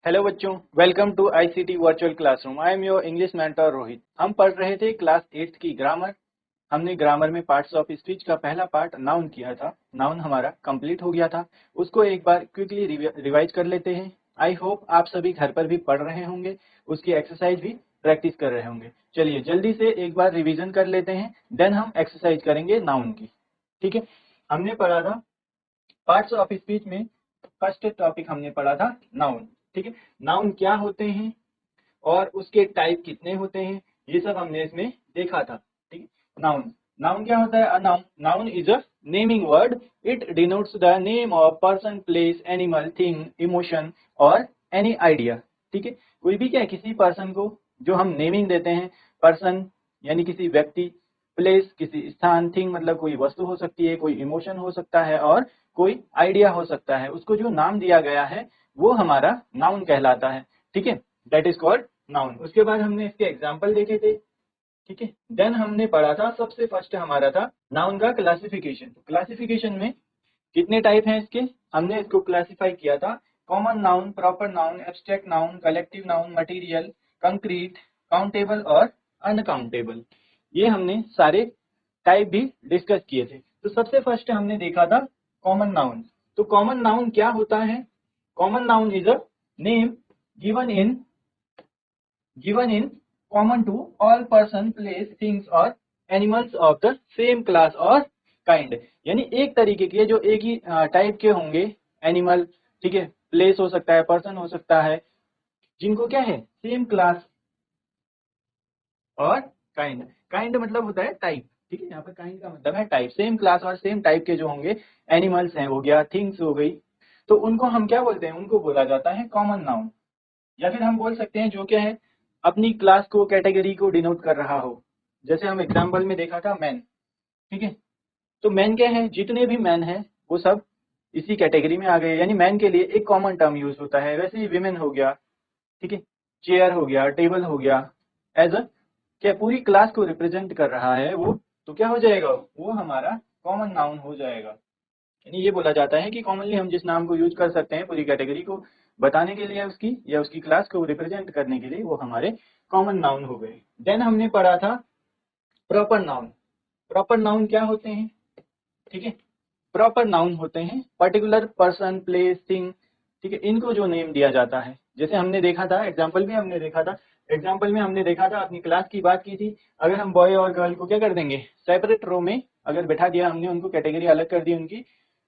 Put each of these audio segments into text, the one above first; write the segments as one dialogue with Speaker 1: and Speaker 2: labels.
Speaker 1: Hello बच्चों, welcome to ICT virtual classroom. I am your English mentor Rohit. हम पढ़ रहे थे क्लास 8 की ग्रामर। हमने ग्रामर में पार्ट्स ऑफ स्पीच का पहला पार्ट नाउन किया था। नाउन हमारा कंप्लीट हो गया था। उसको एक बार क्विकली रिवाइज कर लेते हैं। आई होप आप सभी घर पर भी पढ़ रहे होंगे, उसकी एक्सरसाइज भी प्रैक्टिस कर रहे होंगे। चलिए जल्दी से एक बार रिविजन कर लेते हैं, देन हम एक्सरसाइज करेंगे नाउन की। ठीक है, हमने पढ़ा था पार्ट्स ऑफ स्पीच में फर्स्ट टॉपिक हमने पढ़ा था नाउन। ठीक है, नाउन क्या होते हैं और उसके टाइप कितने होते हैं, ये सब हमने इसमें देखा था। ठीक है, नाउन नाउन क्या होता है? A noun noun is a naming word. It denotes the name of person, place, animal, thing, emotion और एनी आइडिया। ठीक है, कोई भी क्या किसी पर्सन को जो हम नेमिंग देते हैं, पर्सन यानी किसी व्यक्ति, प्लेस किसी स्थान, थिंग मतलब कोई वस्तु हो सकती है, कोई इमोशन हो सकता है और कोई आइडिया हो सकता है, उसको जो नाम दिया गया है वो हमारा नाउन कहलाता है। ठीक है, दैट इज कॉल्ड नाउन। उसके बाद हमने इसके एग्जाम्पल देखे थे। ठीक है, देन हमने पढ़ा था सबसे फर्स्ट हमारा था नाउन का क्लासिफिकेशन। क्लासिफिकेशन में कितने टाइप हैं इसके, हमने इसको क्लासिफाई किया था। Common noun, proper noun, abstract noun, collective noun, material, concrete, countable और अनकाउंटेबल। ये हमने सारे टाइप भी डिस्कस किए थे। तो सबसे फर्स्ट हमने देखा था कॉमन नाउन। तो कॉमन नाउन क्या होता है? Common noun is a name given in common to all person, place, things और animals of the same class और kind। यानी एक तरीके के जो एक ही टाइप के होंगे एनिमल, ठीक है, प्लेस हो सकता है, पर्सन हो सकता है, जिनको क्या है सेम क्लास और काइंड। काइंड मतलब होता है टाइप। ठीक है, यहाँ पर काइंड का मतलब है टाइप। सेम क्लास और सेम टाइप के जो होंगे, एनिमल्स हैं हो गया, थिंग्स हो गई, तो उनको हम क्या बोलते हैं? उनको बोला जाता है कॉमन नाउन। या फिर हम बोल सकते हैं जो क्या है अपनी क्लास को, कैटेगरी को डिनोट कर रहा हो। जैसे हम एग्जाम्पल में देखा था मैन। ठीक है, तो मैन क्या है? जितने भी मैन हैं वो सब इसी कैटेगरी में आ गए, यानी मैन के लिए एक कॉमन टर्म यूज होता है। वैसे ही विमेन हो गया, ठीक है, चेयर हो गया, टेबल हो गया, एज अ क्या पूरी क्लास को रिप्रेजेंट कर रहा है वो, तो क्या हो जाएगा? वो हमारा कॉमन नाउन हो जाएगा। यानी ये बोला जाता है कि कॉमनली हम जिस नाम को यूज कर सकते हैं पूरी कैटेगरी को बताने के लिए उसकी, या उसकी क्लास को रिप्रेजेंट करने के लिए, वो हमारे कॉमन नाउन हो गए। देन हमने पढ़ा था प्रॉपर नाउन। प्रॉपर नाउन क्या होते हैं? ठीक है, प्रॉपर नाउन होते हैं पर्टिकुलर पर्सन, प्लेस, थिंग, ठीक है, इनको जो नेम दिया जाता है। जैसे हमने देखा था एग्जाम्पल में, हमने देखा था एग्जाम्पल में हमने देखा था अपनी क्लास की बात की थी। अगर हम बॉय और गर्ल को क्या कर देंगे, सेपरेट रो में अगर बैठा दिया हमने, उनको कैटेगरी अलग कर दी उनकी,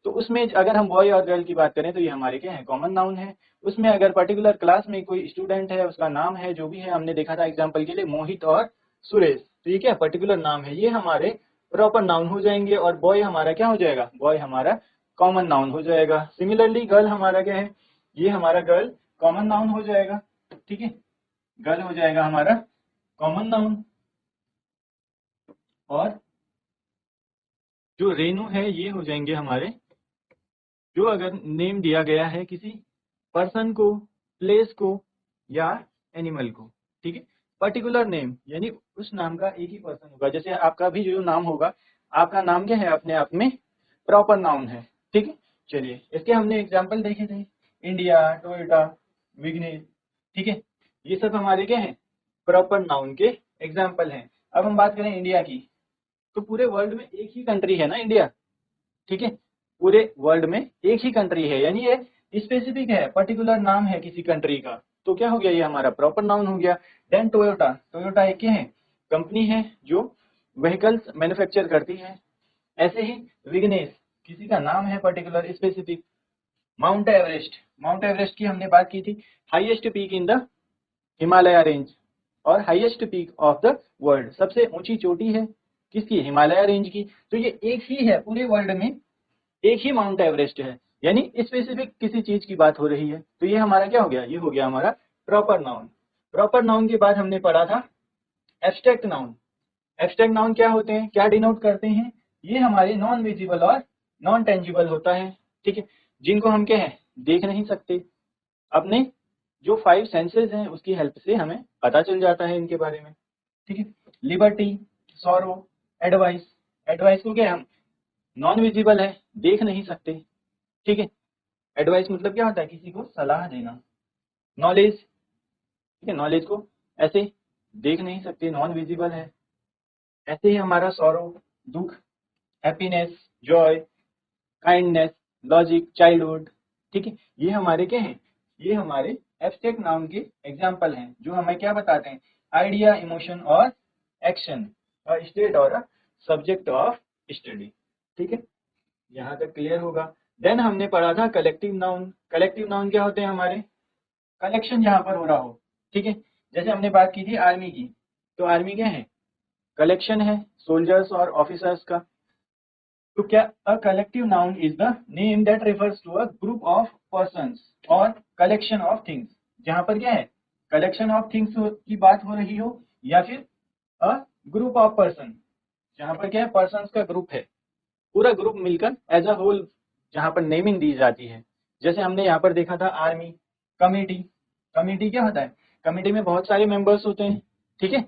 Speaker 1: तो उसमें अगर हम बॉय और गर्ल की बात करें तो ये हमारे क्या है? कॉमन नाउन है। उसमें अगर पर्टिकुलर क्लास में कोई स्टूडेंट है, उसका नाम है जो भी है, हमने देखा था एग्जाम्पल के लिए मोहित और सुरेश, तो ये क्या पर्टिकुलर नाम है, ये हमारे प्रॉपर नाउन हो जाएंगे। और बॉय हमारा क्या हो जाएगा? बॉय हमारा कॉमन नाउन हो जाएगा। सिमिलरली गर्ल हमारा क्या है? ये हमारा गर्ल कॉमन नाउन हो जाएगा। ठीक है, गर्ल हो जाएगा हमारा कॉमन नाउन। और जो रेनू है ये हो जाएंगे हमारे, जो अगर नेम दिया गया है किसी पर्सन को, प्लेस को या एनिमल को। ठीक है, पर्टिकुलर नेम यानी उस नाम का एक ही पर्सन होगा। जैसे आपका भी जो नाम होगा, आपका नाम क्या है? अपने आप में प्रॉपर नाउन है। ठीक है, चलिए इसके हमने एग्जाम्पल देखे थे, इंडिया, टोयोटा, विग्नेस। ठीक है, ये सब हमारे क्या है? प्रॉपर नाउन के एग्जाम्पल हैं। अब हम बात करें इंडिया की, तो पूरे वर्ल्ड में एक ही कंट्री है ना इंडिया। ठीक है, पूरे वर्ल्ड में एक ही कंट्री है, यानी ये स्पेसिफिक है, पर्टिकुलर नाम है किसी कंट्री का, तो क्या हो गया? ये हमारा प्रॉपर नाउन हो गया। देन टोयोटा, टोयोटा एक क्या है? कंपनी है जो व्हीकल्स मैन्युफैक्चर करती है। ऐसे ही विग्नेस किसी का नाम है particular specific. Mount Everest, Mount Everest की हमने बात की थी, highest peak in the Himalaya range और highest peak of the world, सबसे ऊंची चोटी है किसकी? हिमालय रेंज की। तो ये एक ही है पूरे वर्ल्ड में, एक ही माउंट एवरेस्ट है, यानी स्पेसिफिक किसी चीज की बात हो रही है। तो ये हमारा क्या हो गया? ये हो गया हमारा प्रॉपर नाउन। प्रॉपर नाउन के बाद हमने पढ़ा था एब्स्ट्रैक्ट नाउन। एब्स्ट्रैक्ट नाउन क्या होते हैं, क्या डिनोट करते हैं? ये हमारे नॉन विजिबल और नॉन टेंजिबल होता है। ठीक है, जिनको हम क्या है? देख नहीं सकते। अपने जो 5 सेंसेस हैं उसकी हेल्प से हमें पता चल जाता है इनके बारे में। ठीक है, लिबर्टी, सॉरो, एडवाइस। एडवाइस को क्या हम नॉन विजिबल है, देख नहीं सकते। ठीक है, एडवाइस मतलब क्या होता है? किसी को सलाह देना। नॉलेज, ठीक है, नॉलेज को ऐसे देख नहीं सकते, नॉन विजिबल है। ऐसे ही हमारा सॉरो, दुख, happiness, Joy, kindness, logic, childhood, ठीक है, ये हमारे क्या हैं, ये हमारे एब्स्ट्रैक्ट नाउन के एग्जाम्पल हैं जो हमें क्या बताते हैं, आइडिया, इमोशन और एक्शन, स्टेट और सब्जेक्ट ऑफ स्टडी। ठीक है, यहाँ तक क्लियर होगा। देन हमने पढ़ा था कलेक्टिव नाउन। कलेक्टिव नाउन क्या होते हैं, हमारे कलेक्शन जहाँ पर हो रहा हो, ठीक है, जैसे हमने बात की थी आर्मी की, तो आर्मी क्या है, कलेक्शन है सोल्जर्स और ऑफिसर्स का। तो क्या, a collective noun is the name that refers to a group of persons और कलेक्शन ऑफ थिंग्स, जहां पर क्या है, कलेक्शन ऑफ थिंग्स की बात हो रही हो, या फिर अ ग्रुप ऑफ पर्सन, जहां पर क्या है, पर्सन्स का ग्रुप है, पूरा ग्रुप मिलकर एज अ होल जहां पर नेमिंग दी जाती है। जैसे हमने यहाँ पर देखा था आर्मी, कमेटी। कमेटी क्या होता है, कमेटी में बहुत सारे मेंबर्स होते हैं, ठीक है,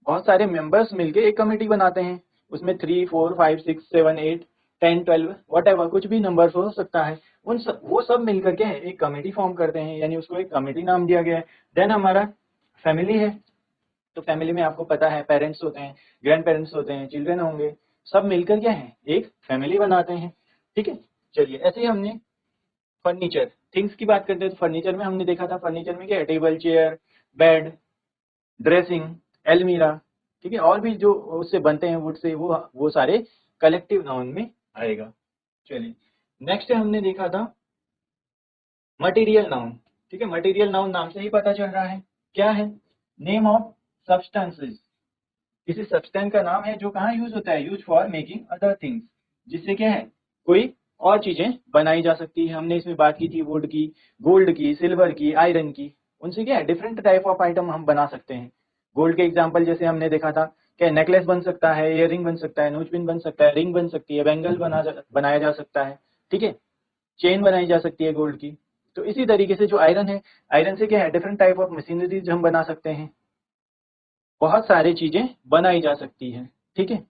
Speaker 1: बहुत सारे मेंबर्स मिलके एक कमेटी बनाते हैं, उसमें 3, 4, 5, 6, 7, 8, 10, 12 वट एवर कुछ भी नंबर हो सकता है, वो सब मिलकर के एक कमेटी फॉर्म करते हैं, यानी उसको एक कमेटी नाम दिया गया है। देन हमारा फैमिली है, तो फैमिली में आपको पता है पेरेंट्स होते हैं, ग्रैंड पेरेंट्स होते हैं, चिल्ड्रन होंगे, सब मिलकर क्या है, एक फैमिली बनाते हैं। ठीक है, चलिए ऐसे ही हमने फर्नीचर, थिंग्स की बात करते हैं, तो फर्नीचर में हमने देखा था, फर्नीचर में क्या है, table, chair, bed, dressing, almirah, ठीक है, और भी जो उससे बनते हैं वुड से, वो सारे कलेक्टिव नाउन में आएगा। चलिए नेक्स्ट हमने देखा था मटेरियल नाउन। ठीक है, मटेरियल नाउन नाम से ही पता चल रहा है, क्या है, नेम ऑफ सब्सटेंसेस, किसी सब्सटेंस का नाम है जो कहाँ यूज होता है, use for making other things, जिससे क्या है, कोई और चीजें बनाई जा सकती है। हमने इसमें बात की थी वुड की, गोल्ड की, सिल्वर की, आयरन की, उनसे क्या है, डिफरेंट टाइप ऑफ आइटम हम बना सकते हैं। गोल्ड के एग्जाम्पल जैसे हमने देखा था, क्या नेकलेस बन सकता है, इयर रिंग बन सकता है, नोज पिन बन सकता है, रिंग बन सकती है, बैंगल बनाया जा सकता है, ठीक है, चेन बनाई जा सकती है गोल्ड की। तो इसी तरीके से जो आयरन है, आयरन से क्या है, डिफरेंट टाइप ऑफ मशीनरीज हम बना सकते हैं, बहुत सारी चीजें बनाई जा सकती हैं। ठीक है,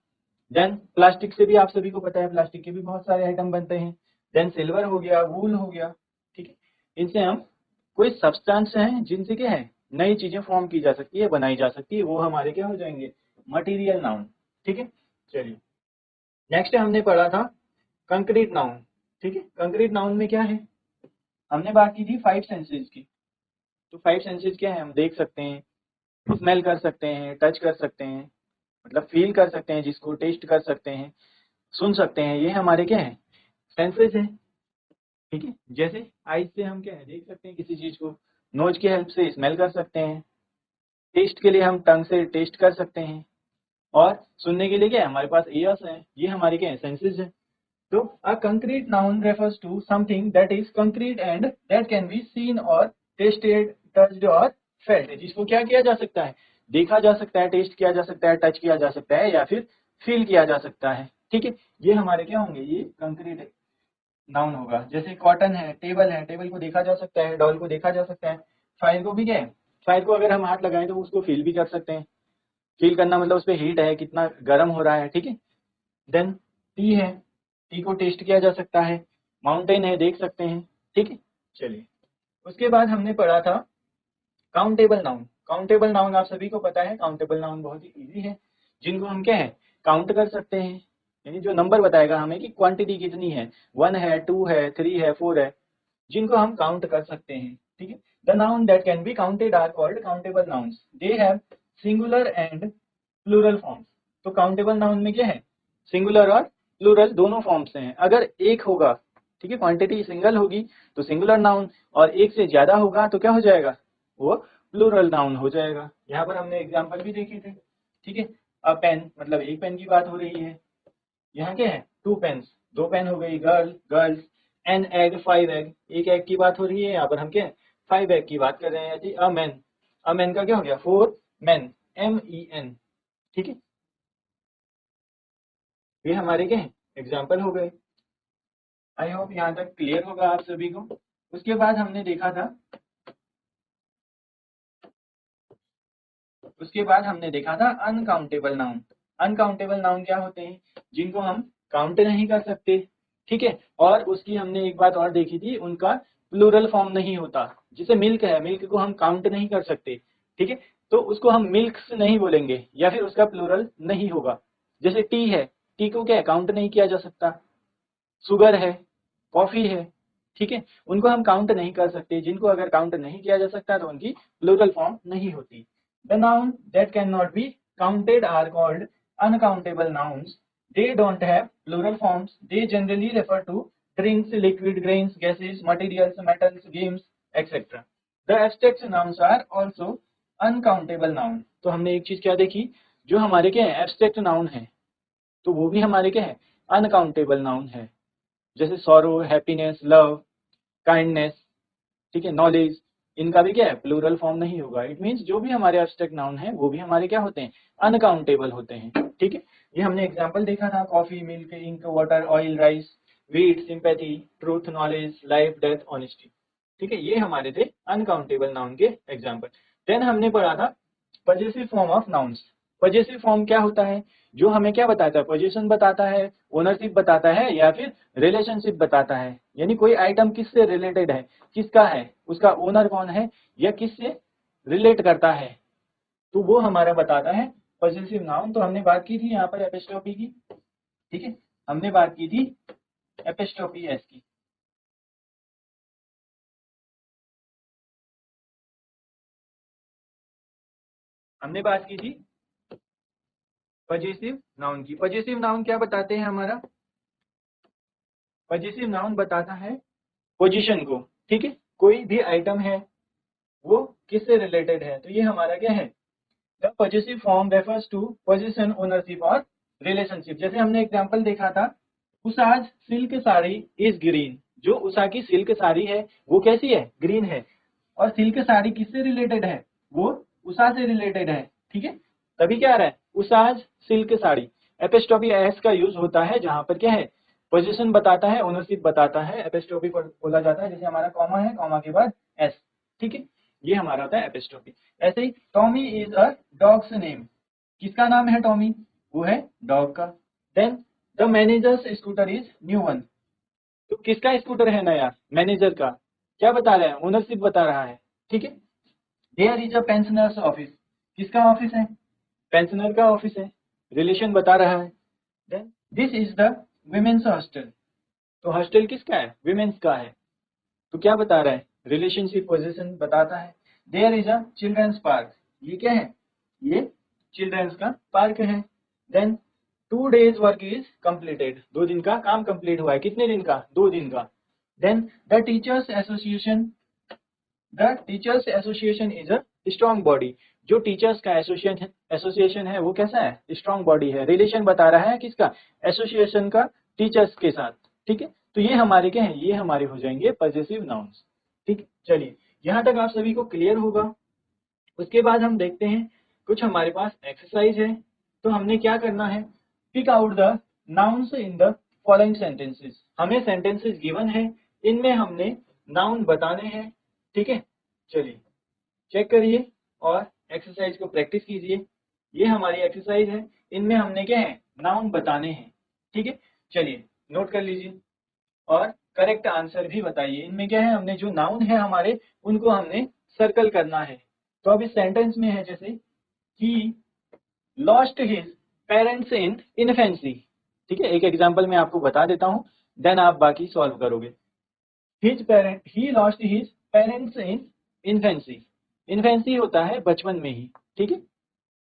Speaker 1: देन प्लास्टिक से भी आप सभी को पता है, प्लास्टिक के भी बहुत सारे आइटम बनते हैं। देन सिल्वर हो गया, वूल हो गया, ठीक है, इनसे हम कोई सब्सटेंस हैं जिनसे क्या है, नई चीजें फॉर्म की जा सकती है, बनाई जा सकती है, वो हमारे क्या हो जाएंगे, मटेरियल नाउन। ठीक है, चलिए नेक्स्ट हमने पढ़ा था कंक्रीट नाउन। ठीक है, कंक्रीट नाउन में क्या है, हमने बात की थी 5 सेंसेस की। तो 5 सेंसेस क्या है, हम देख सकते हैं, स्मेल कर सकते हैं, टच कर सकते हैं, मतलब फील कर सकते हैं, जिसको टेस्ट कर सकते हैं, सुन सकते हैं, ये हमारे क्या है, सेंसेस हैं। ठीक है, जैसे आईज से हम क्या है, देख सकते हैं किसी चीज को, नोज की हेल्प से स्मेल कर सकते हैं, टेस्ट के लिए हम टंग से टेस्ट कर सकते हैं, और सुनने के लिए क्या है, हमारे पास ईयर्स हैं, ये हमारे क्या है, सेंसेस हैं। तो a concrete noun refers to something that is concrete and that can be seen और टेस्टेड, टच्ड और फेल्ट, जिसको क्या किया जा सकता है, देखा जा सकता है, टेस्ट किया जा सकता है, टच किया जा सकता है, या फिर फील किया जा सकता है। ठीक है, ये हमारे क्या होंगे, ये कंक्रीट नाउन होगा। जैसे कॉटन है, टेबल को देखा जा सकता है, डॉल को देखा जा सकता है, फायर को भी क्या है, फायर को अगर हम हाथ लगाएं तो उसको फील भी कर सकते हैं, फील करना मतलब उस पर हीट है, कितना गर्म हो रहा है। ठीक है, देन टी है, टी को टेस्ट किया जा सकता है, माउंटेन है, देख सकते हैं। ठीक है, चलिए उसके बाद हमने पढ़ा था काउंटेबल नाउन। काउंटेबल नाउन आप सभी को पता है, काउंटेबल नाउन बहुत ही इजी है, जिनको हम क्या है, काउंट कर सकते हैं, यानी जो नंबर बताएगा हमें कि क्वांटिटी कितनी है, 1 है, 2 है, 3 है, 4 है, जिनको हम काउंट कर सकते हैं। ठीक है, the noun that can be counted are called countable nouns, they have singular and plural forms. तो काउंटेबल नाउन में क्या है, सिंगुलर और प्लूरल दोनों फॉर्म्स हैं। अगर एक होगा, ठीक है, क्वांटिटी सिंगल होगी तो सिंगुलर नाउन, और एक से ज्यादा होगा तो क्या हो जाएगा, वो प्लूरल नाउन हो जाएगा। यहाँ पर हमने एग्जाम्पल भी देखे थे। ठीक है, अ पेन मतलब एक पेन की बात हो रही है, यहाँ क्या है, 2 पेन्स, 2 पेन हो गई, गर्ल्स, एन एग, 5 एग, एक एग की बात हो रही है, यहाँ पर हम क्या है, 5 एग की बात कर रहे हैं जी। अ मैन का क्या हो गया, 4 मैन, MEN। ठीक है, ये हमारे क्या है, एग्जाम्पल हो गए। आई होप यहाँ तक क्लियर होगा आप सभी को। उसके बाद हमने देखा था, उसके बाद हमने देखा था अनकाउंटेबल नाउन। अनकाउंटेबल नाउन क्या होते हैं, जिनको हम काउंट नहीं कर सकते। ठीक है, और उसकी हमने एक बात और देखी थी, उनका प्लूरल फॉर्म नहीं होता। जैसे मिल्क है, मिल्क को हम काउंट नहीं कर सकते, ठीक है, तो उसको हम मिल्क्स नहीं बोलेंगे या फिर उसका प्लूरल नहीं होगा। जैसे टी है, टी को क्या काउंट नहीं किया जा सकता। शुगर है, कॉफी है, ठीक है, उनको हम काउंट नहीं कर सकते। जिनको अगर काउंट नहीं किया जा सकता तो उनकी प्लूरल फॉर्म नहीं होती। The noun that can not be counted are called uncountable nouns. They don't have plural forms. They generally refer to drinks, liquid, grains, gases, materials, metals, games, etcetera. The abstract nouns are also uncountable noun. तो हमने एक चीज क्या देखी, जो हमारे क्या है एब्स्ट्रैक्ट नाउन है, तो वो भी हमारे क्या है अनकाउंटेबल नाउन है। जैसे सॉरो, हैप्पीनेस, लव, काइंडनेस, ठीक है, नॉलेज, इनका भी क्या है प्लूरल फॉर्म नहीं होगा। इट मीन्स जो भी हमारे एब्स्ट्रैक्ट नाउन है वो भी हमारे क्या होते हैं अनकाउंटेबल होते हैं, ठीक है। ये हमने एग्जांपल देखा था, coffee, milk, ink, water, oil, rice, wheat, sympathy, truth, knowledge, life, death, honesty, ठीक है, ये हमारे थे अनकाउंटेबल नाउन के एग्जाम्पल। देन हमने पढ़ा था possessive form of nouns. Possessive form क्या होता है, जो हमें क्या बताता है, पोजीशन बताता है, ओनरशिप बताता है या फिर रिलेशनशिप बताता है। यानी कोई आइटम किससे रिलेटेड है, किसका है, उसका ओनर कौन है या किससे रिलेट करता है, तो वो हमारा बताता है पजेसिव नाउन। तो हमने बात की थी यहाँ पर एपिस्ट्रोफी की, ठीक है, हमने बात की थी एपिस्ट्रोफी एस की। हमने बात की थी पजेसिव नाउन की। पजेसिव नाउन क्या बताते हैं हमारा, पजेसिव नाउन बताता है पोजीशन को, ठीक है, कोई भी आइटम है वो किससे रिलेटेड है, तो ये हमारा क्या है the possessive form refers to position, ownership और रिलेशनशिप। जैसे हमने एग्जांपल देखा था, Usha's silk sari is green. जो उषा की सिल्क साड़ी है वो कैसी है, ग्रीन है। और सिल्क साड़ी किससे रिलेटेड है, वो उषा से रिलेटेड है, ठीक है, तभी क्या आ रहा है उषाज सिल्क साड़ी। एपिस्ट्रोफी एस का यूज होता है जहां पर क्या है पोजीशन बताता है, ओनरशिप बताता है, एपिस्ट्रोफी पर बोला जाता है। जैसे हमारा कॉमा है, कॉमा के बाद एस, ठीक है, ये हमारा होता है एपिस्ट्रोफी। ऐसे ही Tommy is a dog's name. किसका नाम है टॉमी, वो है डॉग का। Then the manager's scooter is new one. तो किसका स्कूटर है नया, मैनेजर का। क्या बता रहा है, ओनरशिप बता रहा है, ठीक है। There is a pensioners office. किसका ऑफिस है, पेंशनर का ऑफिस है, रिलेशन बता रहा है। Then this is the women's hostel. तो हॉस्टल किसका है, विमेन्स का है, तो क्या बता रहा है रिलेशनशिप पोजीशन बताता है। There is a children's park. ये क्या है, ये चिल्ड्रंस का पार्क है। Then 2 days work is completed. 2 दिन का काम कंप्लीट हुआ है, कितने दिन का, 2 दिन का। Then the teachers association, the teachers association is a strong body. जो टीचर्स का एसोसिएशन है वो कैसा है, स्ट्रॉन्ग बॉडी है। रिलेशन बता रहा है किसका, एसोसिएशन का टीचर्स के साथ, ठीक है। तो ये हमारे क्या है, ये हमारे हो जाएंगे पजेसिव नाउन्स, ठीक। चलिए यहाँ तक आप सभी को क्लियर होगा। उसके बाद हम देखते हैं कुछ हमारे पास एक्सरसाइज है। तो हमने क्या करना है, pick out the nouns in the following sentences. हमें सेंटेंसेस गिवन है, इनमें हमने नाउन बताने हैं, ठीक है। चलिए चेक करिए और एक्सरसाइज को प्रैक्टिस कीजिए। ये हमारी एक्सरसाइज है, इनमें हमने क्या है नाउन बताने हैं, ठीक है। चलिए नोट कर लीजिए और करेक्ट आंसर भी बताइए। इनमें क्या है, हमने जो नाउन है हमारे उनको हमने सर्कल करना है। तो अब इस सेंटेंस में है जैसे he lost his parents in infancy, ठीक है, एक एग्जांपल मैं आपको बता देता हूं, देन आप बाकी सॉल्व करोगे। His parent, he lost his parents in infancy. Infancy होता है बचपन में ही, ठीक है,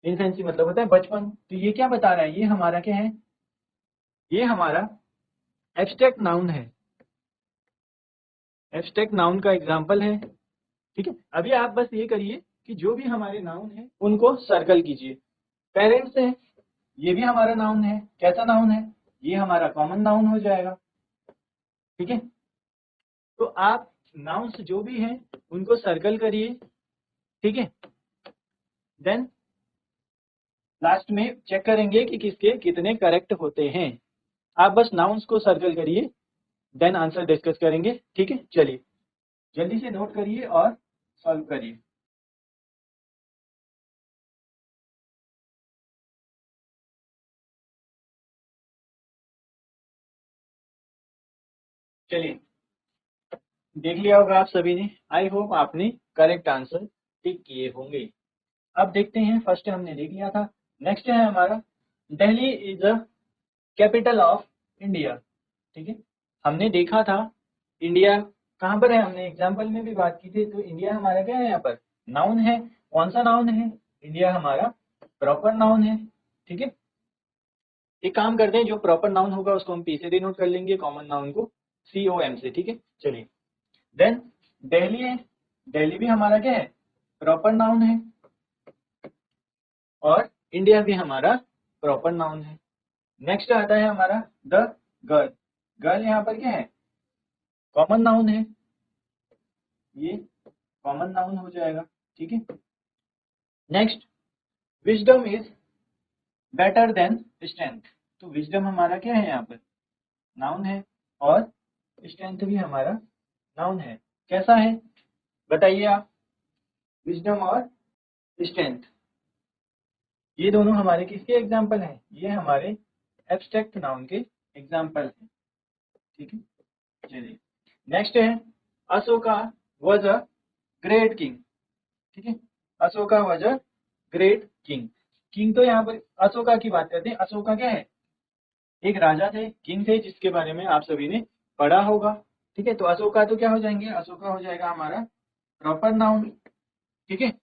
Speaker 1: इन्फेंसी मतलब होता है बचपन। तो ये क्या बता रहा है, ये हमारा क्या है, ये हमारा एब्स्ट्रैक्ट नाउन है, एब्स्ट्रैक्ट नाउन का एग्जांपल है, ठीक है। अभी आप बस ये करिए कि जो भी हमारे नाउन है उनको सर्कल कीजिए। पेरेंट्स है, ये भी हमारा नाउन है, कैसा नाउन है, ये हमारा कॉमन नाउन हो जाएगा, ठीक है। तो आप नाउन्स जो भी हैं उनको सर्कल करिए, ठीक है। देन लास्ट में चेक करेंगे कि किसके कितने करेक्ट होते हैं। आप बस नाउन्स को सर्कल करिए, देन आंसर डिस्कस करेंगे, ठीक है। चलिए जल्दी से नोट करिए और सॉल्व करिए। चलिए देख लिया होगा आप सभी ने। आई होप आपने करेक्ट आंसर टिक किए होंगे। अब देखते हैं, फर्स्ट हमने देख लिया था। नेक्स्ट है हमारा, Delhi is a capital of India. ठीक है, हमने देखा था इंडिया कहाँ पर है, हमने एग्जाम्पल में भी बात की थी। तो इंडिया हमारा क्या है, यहाँ पर नाउन है। कौन सा नाउन है? इंडिया हमारा प्रॉपर नाउन है। ठीक है, एक काम करते हैं, जो प्रॉपर नाउन होगा उसको हम पी से डिनोट कर लेंगे, कॉमन नाउन को COM से। ठीक है, चलिए। देन दिल्ली है, दिल्ली भी हमारा क्या है, प्रॉपर नाउन है। और इंडिया भी हमारा प्रॉपर नाउन है। नेक्स्ट आता है हमारा द गर्ल। गर्ल यहाँ पर क्या है, कॉमन नाउन है, ये कॉमन नाउन हो जाएगा। ठीक है, next, wisdom is better than strength. तो विजडम हमारा क्या है, यहाँ पर नाउन है, और स्ट्रेंथ भी हमारा नाउन है। कैसा है बताइए आप, विजडम और स्ट्रेंथ, ये दोनों हमारे किसके एग्जाम्पल हैं? ये हमारे एब्स्ट्रैक्ट नाउन के एग्जाम्पल हैं। ठीक है, चलिए। नेक्स्ट है, Ashoka was a great king. ठीक है, Ashoka was a great king. King तो यहाँ पर अशोका की बात करते हैं। अशोका क्या है, एक राजा थे, किंग थे, जिसके बारे में आप सभी ने पढ़ा होगा। ठीक है, तो अशोका तो क्या हो जाएंगे, अशोका हो जाएगा हमारा प्रॉपर नाउन। ठीक है,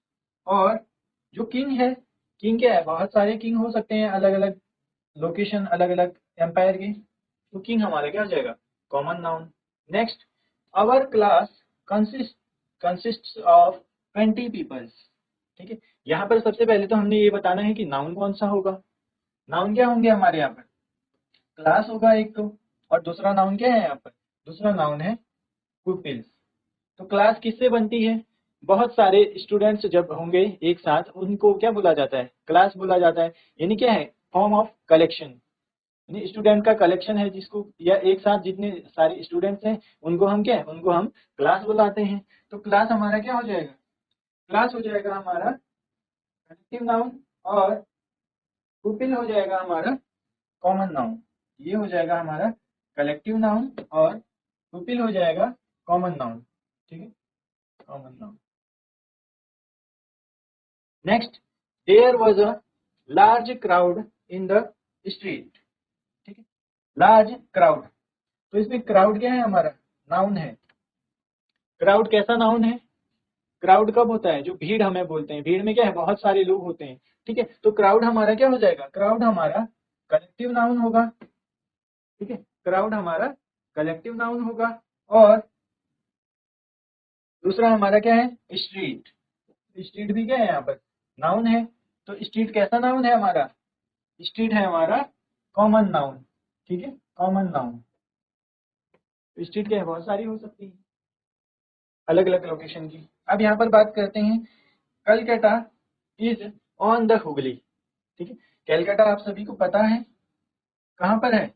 Speaker 1: और जो किंग है, किंग क्या है, बहुत सारे किंग हो सकते हैं, अलग अलग लोकेशन, अलग अलग एम्पायर के। तो किंग हमारा क्या हो जाएगा, common noun. Next, our class consist of 20 peoples. ठीक है, यहाँ पर सबसे पहले तो हमने ये बताना है कि नाउन कौन सा होगा। नाउन क्या होंगे हमारे यहाँ पर, क्लास होगा एक तो, और दूसरा नाउन क्या है यहाँ पर, दूसरा नाउन है पुपिल्स। तो क्लास किससे बनती है, बहुत सारे स्टूडेंट्स जब होंगे एक साथ, उनको क्या बोला जाता है, क्लास बोला जाता है। यानी क्या है, फॉर्म ऑफ कलेक्शन, यानी स्टूडेंट का कलेक्शन है, जिसको या एक साथ जितने सारे स्टूडेंट्स हैं उनको हम क्या है, उनको हम क्लास बुलाते हैं। तो क्लास हमारा क्या हो जाएगा, क्लास हो जाएगा हमारा कलेक्टिव नाउन, और पुपिल हो जाएगा हमारा कॉमन नाउन। ये हो जाएगा हमारा कलेक्टिव नाउन, और पुपिल हो जाएगा कॉमन नाउन। ठीक है, common noun. Next, there was a large crowd in the street. ठीक है, लार्ज क्राउड, तो इसमें क्राउड क्या है, हमारा नाउन है। क्राउड कैसा नाउन है, क्राउड कब होता है, जो भीड़ हमें बोलते हैं, भीड़ में क्या है, बहुत सारे लोग होते हैं। ठीक है, तो क्राउड हमारा क्या हो जाएगा, क्राउड हमारा कलेक्टिव नाउन होगा। ठीक है, क्राउड हमारा कलेक्टिव नाउन होगा। और दूसरा हमारा क्या है, स्ट्रीट। स्ट्रीट भी क्या है यहाँ पर, नाउन है। तो स्ट्रीट कैसा नाउन है हमारा, स्ट्रीट है हमारा कॉमन नाउन। ठीक है, कॉमन नाउन। स्ट्रीट क्या है, बहुत सारी हो सकती है, अलग अलग लोकेशन की। अब यहाँ पर बात करते हैं, Calcutta is on the Hooghly. ठीक है, कलकत्ता आप सभी को पता है कहाँ पर है,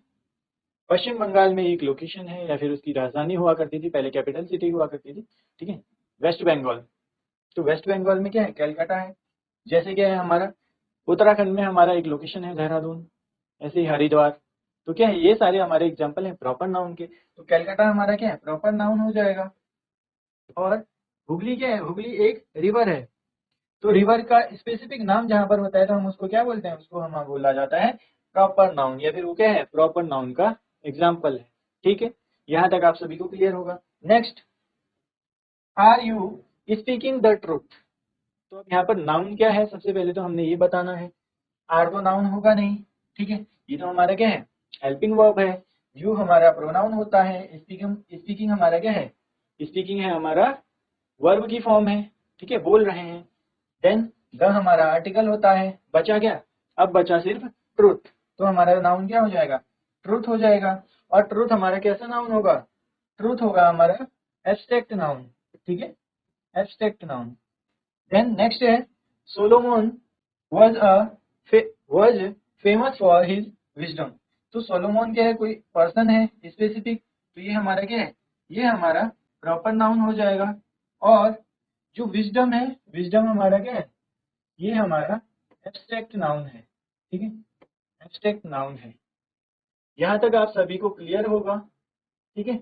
Speaker 1: पश्चिम बंगाल में एक लोकेशन है, या फिर उसकी राजधानी हुआ करती थी, पहले कैपिटल सिटी हुआ करती थी। ठीक है, वेस्ट बंगाल। तो वेस्ट बंगाल में क्या है, कलकत्ता है। जैसे क्या है हमारा, उत्तराखंड में हमारा एक लोकेशन है देहरादून, ऐसे ही हरिद्वार। तो क्या है, ये सारे हमारे एग्जाम्पल हैं प्रॉपर नाउन के। तो कलकत्ता हमारा क्या है, प्रॉपर नाउन हो जाएगा। और हुगली क्या है, हुगली एक रिवर है। तो रिवर का स्पेसिफिक नाम जहां पर होता है, तो हम उसको क्या बोलते हैं, उसको हम बोला जाता है प्रॉपर नाउन, या फिर वो क्या है, प्रॉपर नाउन का एग्जाम्पल है। ठीक है, यहाँ तक आप सभी को क्लियर होगा। Next, are you speaking the truth. तो अब यहाँ पर नाउन क्या है, सबसे पहले तो हमने ये बताना है। आर तो नाउन होगा नहीं। ठीक है, ये तो हमारा क्या है, हेल्पिंग वर्ब है। यू हमारा प्रोनाउन होता है। स्पीकिंग, स्पीकिंग हमारा क्या है, स्पीकिंग है हमारा वर्ब की फॉर्म है। ठीक है, बोल रहे हैं। देन द हमारा आर्टिकल होता है। बचा क्या, अब बचा सिर्फ ट्रूथ। तो हमारा नाउन क्या हो जाएगा, ट्रूथ हो जाएगा। और ट्रूथ हमारा कैसा नाउन होगा, ट्रूथ होगा हमारा एब्स्ट्रैक्ट नाउन। ठीक है, एब्स्ट्रैक्ट नाउन। देन नेक्स्ट है, Solomon was a was famous for his wisdom। तो सोलोमन क्या है, कोई पर्सन है स्पेसिफिक। तो ये हमारा क्या है, ये हमारा प्रॉपर नाउन हो जाएगा। और जो विजडम है, विजडम हमारा क्या है, ये हमारा एब्स्ट्रैक्ट नाउन है। ठीक है, एब्स्ट्रैक्ट नाउन है। यहाँ तक आप सभी को क्लियर होगा। ठीक है,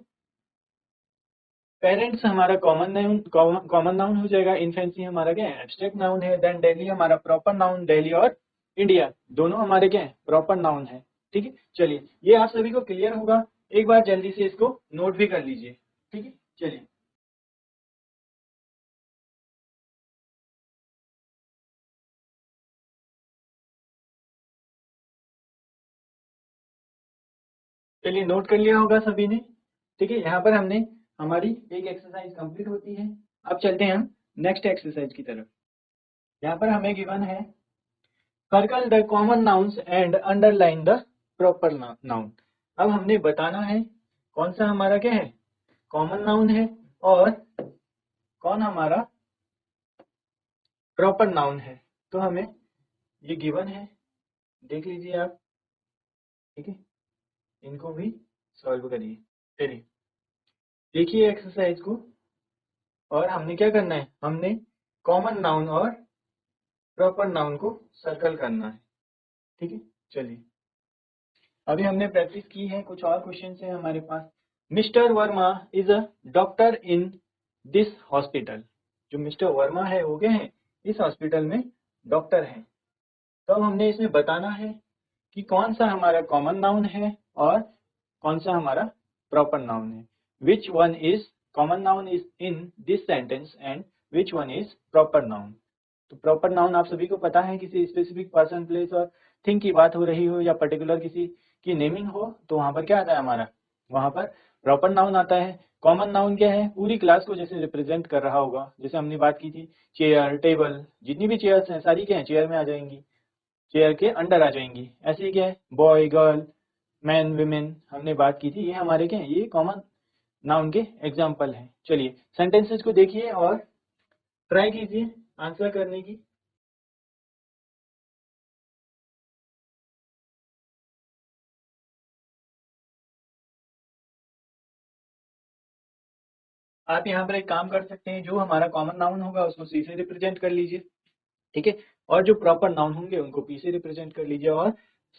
Speaker 1: पेरेंट्स हमारा कॉमन नाउन हो जाएगा। इन्फेंसी हमारा क्या है, एब्स्ट्रैक्ट नाउन है। देन दिल्ली हमारा प्रॉपर नाउन, दिल्ली और इंडिया दोनों हमारे क्या है, प्रॉपर नाउन है। ठीक है, चलिए ये आप सभी को क्लियर होगा। एक बार जल्दी से इसको नोट भी कर लीजिए। ठीक है, चलिए चलिए नोट कर लिया होगा सभी ने। ठीक है, यहाँ पर हमने हमारी एक एक्सरसाइज कंप्लीट होती है। अब चलते हैं हम नेक्स्ट एक्सरसाइज की तरफ। यहाँ पर हमें गिवन है circle the common nouns and underline the proper noun. अब हमने बताना है कौन सा हमारा क्या है, कॉमन नाउन है और कौन हमारा प्रॉपर नाउन है। तो हमें ये गिवन है, देख लीजिए आप। ठीक है, इनको भी सॉल्व करिए। चलिए देखिए एक्सरसाइज को, और हमने क्या करना है, हमने कॉमन नाउन और प्रॉपर नाउन को सर्कल करना है। ठीक है, चलिए अभी हमने प्रैक्टिस की है, कुछ और क्वेश्चन है हमारे पास। Mister Verma is a doctor in this hospital. जो मिस्टर वर्मा है वो क्या है, इस हॉस्पिटल में डॉक्टर है। तो अब हमने इसमें बताना है कि कौन सा हमारा कॉमन नाउन है और कौन सा हमारा प्रॉपर नाउन है। Which one is common noun is in this sentence and which one is proper noun. तो प्रॉपर नाउन आप सभी को पता है, किसी स्पेसिफिक पर्सन, प्लेस और थिंग की बात हो रही हो या पर्टिकुलर किसी की नेमिंग हो तो वहां पर क्या आता है हमारा, वहां पर प्रॉपर नाउन आता है। कॉमन नाउन क्या है, पूरी क्लास को जैसे रिप्रेजेंट कर रहा होगा। जैसे हमने बात की थी, चेयर, टेबल, जितनी भी चेयर्स हैं सारी क्या है, चेयर में आ जाएंगी, चेयर के अंडर आ जाएंगी। ऐसे ही क्या है, बॉय, गर्ल, मैन, विमेन हमने बात की थी, ये हमारे क्या है, ये कॉमन नाउन के एग्जाम्पल हैं। चलिए सेंटेंसेस को देखिए और ट्राई कीजिए आंसर करने की। आप यहाँ पर एक काम कर सकते हैं, जो हमारा कॉमन नाउन होगा उसको सी से रिप्रेजेंट कर लीजिए। ठीक है, और जो प्रॉपर नाउन होंगे उनको पी से रिप्रेजेंट कर लीजिए और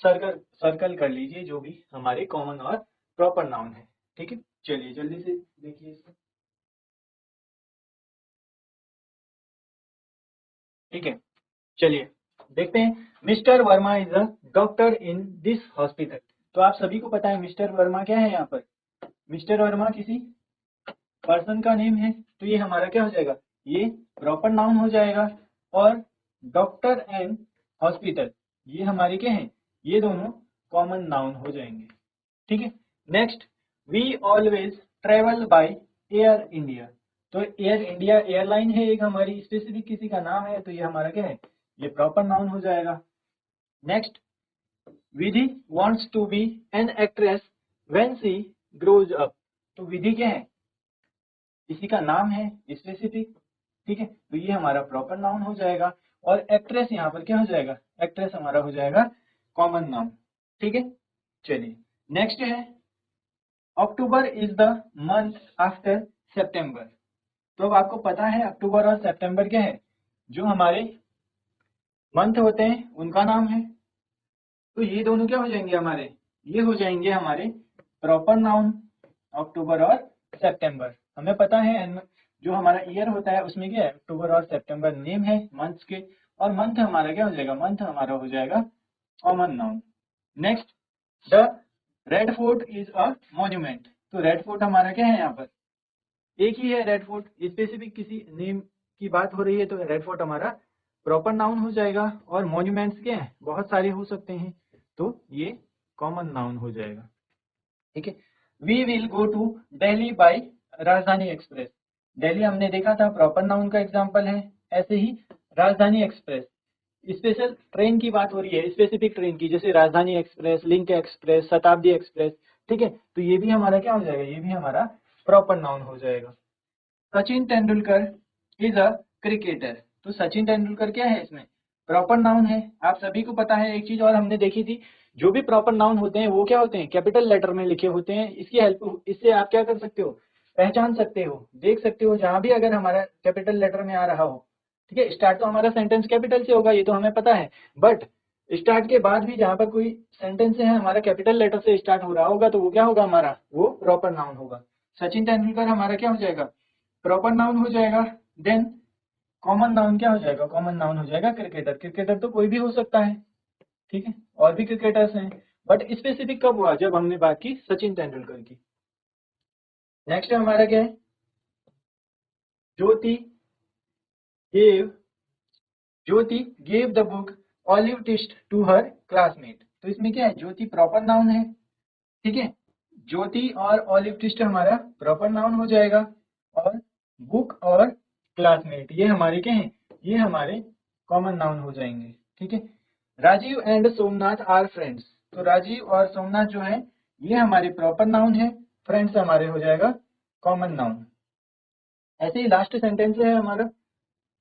Speaker 1: सर्कल सर्कल कर लीजिए जो भी हमारे कॉमन और प्रॉपर नाउन है। ठीक है, चलिए जल्दी से देखिए इसको। ठीक है, चलिए देखते हैं। Mister Verma is a doctor in this hospital. तो आप सभी को पता है मिस्टर वर्मा क्या है, यहाँ पर मिस्टर वर्मा किसी पर्सन का नेम है। तो ये हमारा क्या हो जाएगा, ये प्रॉपर नाउन हो जाएगा। और डॉक्टर एंड हॉस्पिटल ये हमारे क्या हैं, ये दोनों कॉमन नाउन हो जाएंगे। ठीक है, next, we always travel by Air India. तो एयर इंडिया एयरलाइन है एक हमारी, स्पेसिफिक किसी का नाम है, तो ये हमारा क्या है, ये प्रॉपर नाउन हो जाएगा। Next, Vidhi wants to be an actress when she grows up. तो विधि क्या है, किसी का नाम है स्पेसिफिक। ठीक है, तो ये हमारा प्रॉपर नाउन हो जाएगा। और एक्ट्रेस यहाँ पर क्या हो जाएगा, एक्ट्रेस हमारा हो जाएगा कॉमन नाउन। ठीक है, चलिए नेक्स्ट है, October is the month after September. तो अब आपको पता है अक्टूबर और सितंबर क्या है, जो हमारे मंथ होते हैं उनका नाम है। तो ये दोनों क्या हो जाएंगे हमारे, ये हो जाएंगे हमारे प्रॉपर नाउन, अक्टूबर और सितंबर। हमें पता है जो हमारा ईयर होता है उसमें क्या है, अक्टूबर और सितंबर नेम है मंथ्स के। और मंथ हमारा क्या हो जाएगा, मंथ हमारा हो जाएगा common noun. Next, the red fort is a monument. तो रेड फोर्ट हमारा क्या है, यहाँ पर एक ही है रेड फोर्ट, स्पेसिफिक किसी नेम की बात हो रही है तो रेड फोर्ट हमारा प्रॉपर नाउन हो जाएगा। और मॉन्यूमेंट्स क्या है, बहुत सारे हो सकते हैं, तो ये कॉमन नाउन हो जाएगा। ठीक है, we will go to Delhi by Rajdhani Express. Delhi हमने देखा था प्रॉपर नाउन का एग्जाम्पल है। ऐसे ही राजधानी एक्सप्रेस, स्पेशल ट्रेन की बात हो रही है, स्पेसिफिक ट्रेन की, जैसे राजधानी एक्सप्रेस, लिंक एक्सप्रेस, शताब्दी एक्सप्रेस। ठीक है, तो ये भी हमारा क्या हो जाएगा, ये भी हमारा प्रॉपर नाउन हो जाएगा। Sachin Tendulkar is a cricketer. तो सचिन तेंदुलकर क्या है, इसमें प्रॉपर नाउन है। आप सभी को पता है एक चीज और हमने देखी थी, जो भी प्रॉपर नाउन होते हैं वो क्या होते हैं, कैपिटल लेटर में लिखे होते हैं। इसकी हेल्प, इससे आप क्या कर सकते हो, पहचान सकते हो, देख सकते हो जहां भी अगर हमारा कैपिटल लेटर में आ रहा हो। ठीक है, स्टार्ट तो हमारा सेंटेंस कैपिटल से होगा, ये तो हमें पता है, बट स्टार्ट के बाद भी जहां पर कोई सेंटेंस है हमारा कैपिटल लेटर से स्टार्ट हो रहा होगा तो वो क्या होगा, हमारा वो प्रॉपर नाउन होगा। सचिन तेंदुलकर हमारा क्या हो जाएगा, प्रॉपर नाउन हो जाएगा। देन कॉमन नाउन क्या हो जाएगा, कॉमन नाउन हो जाएगा क्रिकेटर। क्रिकेटर तो कोई भी हो सकता है, ठीक है, और भी क्रिकेटर्स हैं, बट स्पेसिफिक कब हुआ, जब हमने बात की सचिन तेंदुलकर की। नेक्स्ट हमारा क्या है, Jyoti gave Jyoti gave the book Oliver Twist to her classmate. तो इसमें क्या है, ज्योति प्रॉपर नाउन है, ठीक है, ज्योति और ऑलिव ट्विस्ट हमारा प्रॉपर नाउन हो जाएगा, और बुक और क्लासमेट ये हमारे क्या हैं, ये हमारे कॉमन नाउन हो जाएंगे, ठीक है। Rajiv and Somnath are friends. तो राजीव और सोमनाथ जो है ये हमारे प्रॉपर नाउन है, फ्रेंड्स हमारे हो जाएगा कॉमन नाउन। ऐसे ही लास्ट सेंटेंस है हमारा,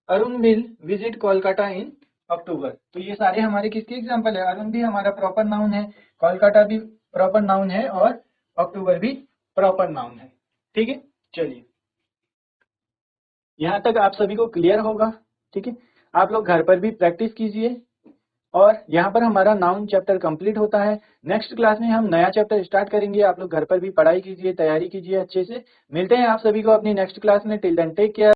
Speaker 1: अरुण विल विजिट कोलकाता इन अक्टूबर। तो ये सारे हमारे किसके एग्जाम्पल है, अरुण भी हमारा प्रॉपर नाउन है, कोलकाता भी प्रॉपर नाउन है, और अक्टूबर भी प्रॉपर नाउन है, ठीक है। चलिए यहाँ तक आप सभी को क्लियर होगा, ठीक है। आप लोग घर पर भी प्रैक्टिस कीजिए, और यहाँ पर हमारा नाउन चैप्टर कंप्लीट होता है। नेक्स्ट क्लास में हम नया चैप्टर स्टार्ट करेंगे, आप लोग घर पर भी पढ़ाई कीजिए, तैयारी कीजिए अच्छे से। मिलते हैं आप सभी को अपनी नेक्स्ट क्लास में। Till then take care.